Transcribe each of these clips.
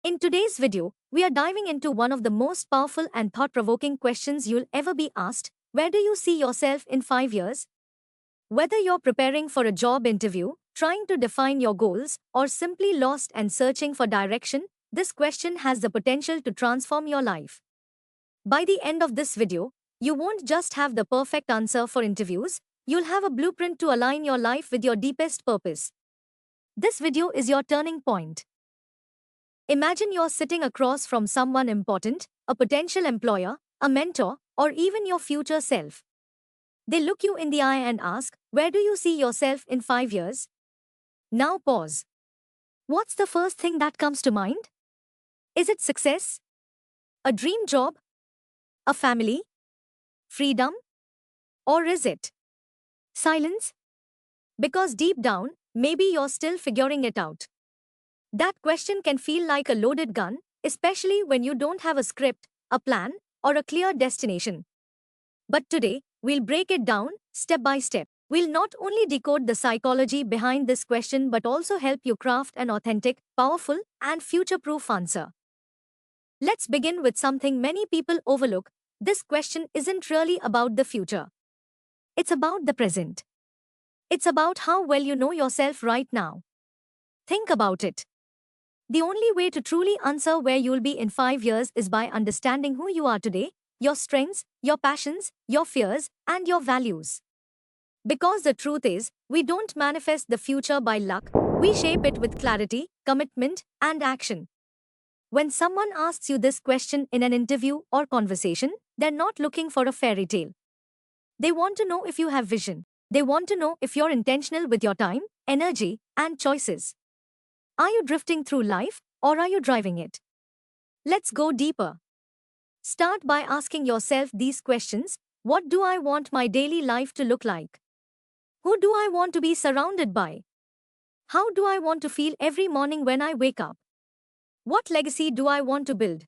In today's video, we are diving into one of the most powerful and thought-provoking questions you'll ever be asked. Where do you see yourself in 5 years? Whether you're preparing for a job interview, trying to define your goals, or simply lost and searching for direction, this question has the potential to transform your life. By the end of this video, you won't just have the perfect answer for interviews, you'll have a blueprint to align your life with your deepest purpose. This video is your turning point. Imagine you're sitting across from someone important, a potential employer, a mentor, or even your future self. They look you in the eye and ask, where do you see yourself in 5 years? Now pause. What's the first thing that comes to mind? Is it success? A dream job? A family? Freedom? Or is it silence? Because deep down, maybe you're still figuring it out. That question can feel like a loaded gun, especially when you don't have a script, a plan, or a clear destination. But today, we'll break it down, step by step. We'll not only decode the psychology behind this question but also help you craft an authentic, powerful, and future-proof answer. Let's begin with something many people overlook. This question isn't really about the future. It's about the present. It's about how well you know yourself right now. Think about it. The only way to truly answer where you'll be in 5 years is by understanding who you are today, your strengths, your passions, your fears, and your values. Because the truth is, we don't manifest the future by luck, we shape it with clarity, commitment, and action. When someone asks you this question in an interview or conversation, they're not looking for a fairy tale. They want to know if you have vision. They want to know if you're intentional with your time, energy, and choices. Are you drifting through life, or are you driving it? Let's go deeper. Start by asking yourself these questions. What do I want my daily life to look like? Who do I want to be surrounded by? How do I want to feel every morning when I wake up? What legacy do I want to build?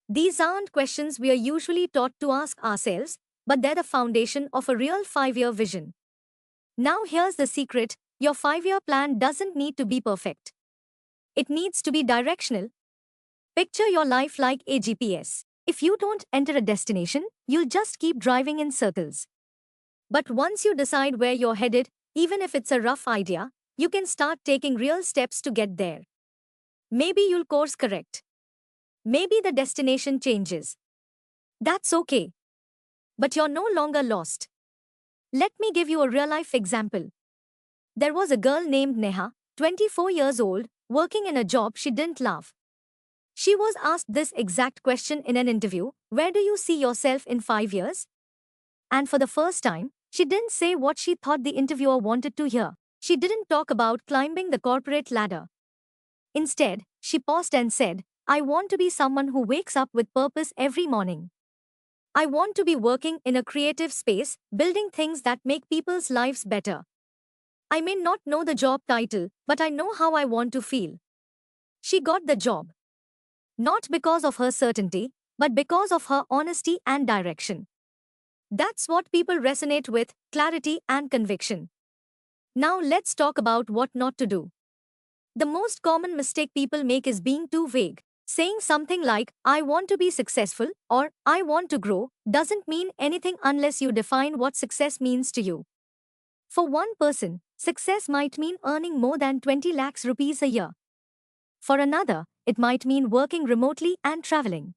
These aren't questions we are usually taught to ask ourselves, but they're the foundation of a real 5-year vision. Now here's the secret. Your 5-year plan doesn't need to be perfect. It needs to be directional. Picture your life like a GPS. If you don't enter a destination, you'll just keep driving in circles. But once you decide where you're headed, even if it's a rough idea, you can start taking real steps to get there. Maybe you'll course correct. Maybe the destination changes. That's okay. But you're no longer lost. Let me give you a real-life example. There was a girl named Neha, 24 years old, working in a job she didn't love. She was asked this exact question in an interview, where do you see yourself in 5 years? And for the first time, she didn't say what she thought the interviewer wanted to hear. She didn't talk about climbing the corporate ladder. Instead, she paused and said, I want to be someone who wakes up with purpose every morning. I want to be working in a creative space, building things that make people's lives better. I may not know the job title, but I know how I want to feel. She got the job. Not because of her certainty, but because of her honesty and direction. That's what people resonate with, clarity and conviction. Now let's talk about what not to do. The most common mistake people make is being too vague. Saying something like, I want to be successful, or I want to grow, doesn't mean anything unless you define what success means to you. For one person, success might mean earning more than 20 lakhs rupees a year. For another, it might mean working remotely and traveling.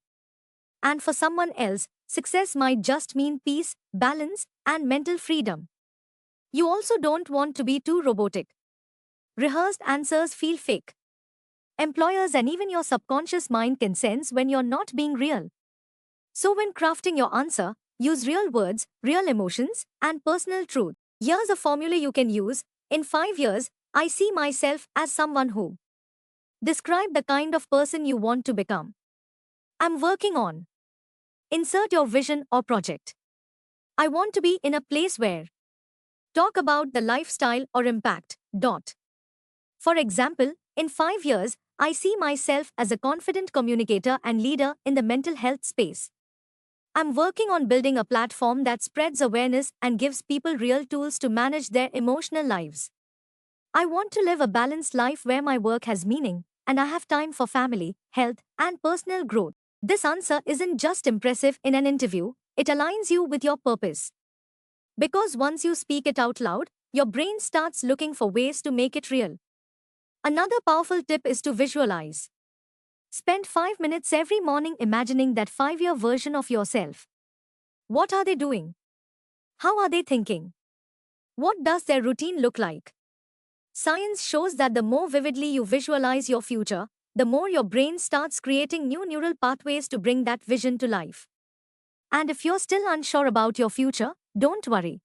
And for someone else, success might just mean peace, balance, and mental freedom. You also don't want to be too robotic. Rehearsed answers feel fake. Employers and even your subconscious mind can sense when you're not being real. So when crafting your answer, use real words, real emotions, and personal truth. Here's a formula you can use. In 5 years, I see myself as someone who. Describe the kind of person you want to become. I'm working on. Insert your vision or project. I want to be in a place where. Talk about the lifestyle or impact. For example, in 5 years, I see myself as a confident communicator and leader in the mental health space. I'm working on building a platform that spreads awareness and gives people real tools to manage their emotional lives. I want to live a balanced life where my work has meaning, and I have time for family, health, and personal growth. This answer isn't just impressive in an interview, it aligns you with your purpose. Because once you speak it out loud, your brain starts looking for ways to make it real. Another powerful tip is to visualize. Spend 5 minutes every morning imagining that 5-year version of yourself. What are they doing? How are they thinking? What does their routine look like? Science shows that the more vividly you visualize your future, the more your brain starts creating new neural pathways to bring that vision to life. And if you're still unsure about your future, don't worry.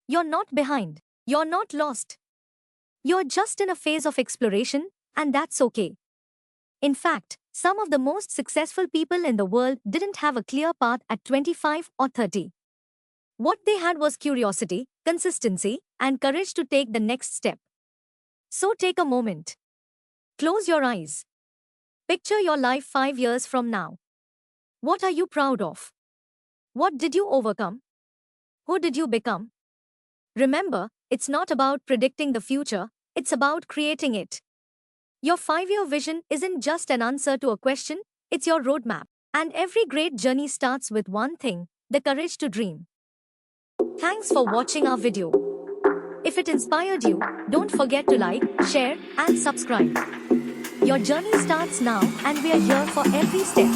You're not behind. You're not lost. You're just in a phase of exploration, and that's okay. In fact, some of the most successful people in the world didn't have a clear path at 25 or 30. What they had was curiosity, consistency, and courage to take the next step. So take a moment. Close your eyes. Picture your life 5 years from now. What are you proud of? What did you overcome? Who did you become? Remember, it's not about predicting the future, it's about creating it. Your 5-year vision isn't just an answer to a question, it's your roadmap. And every great journey starts with one thing, the courage to dream. Thanks for watching our video. If it inspired you, don't forget to like, share, and subscribe. Your journey starts now, and we are here for every step.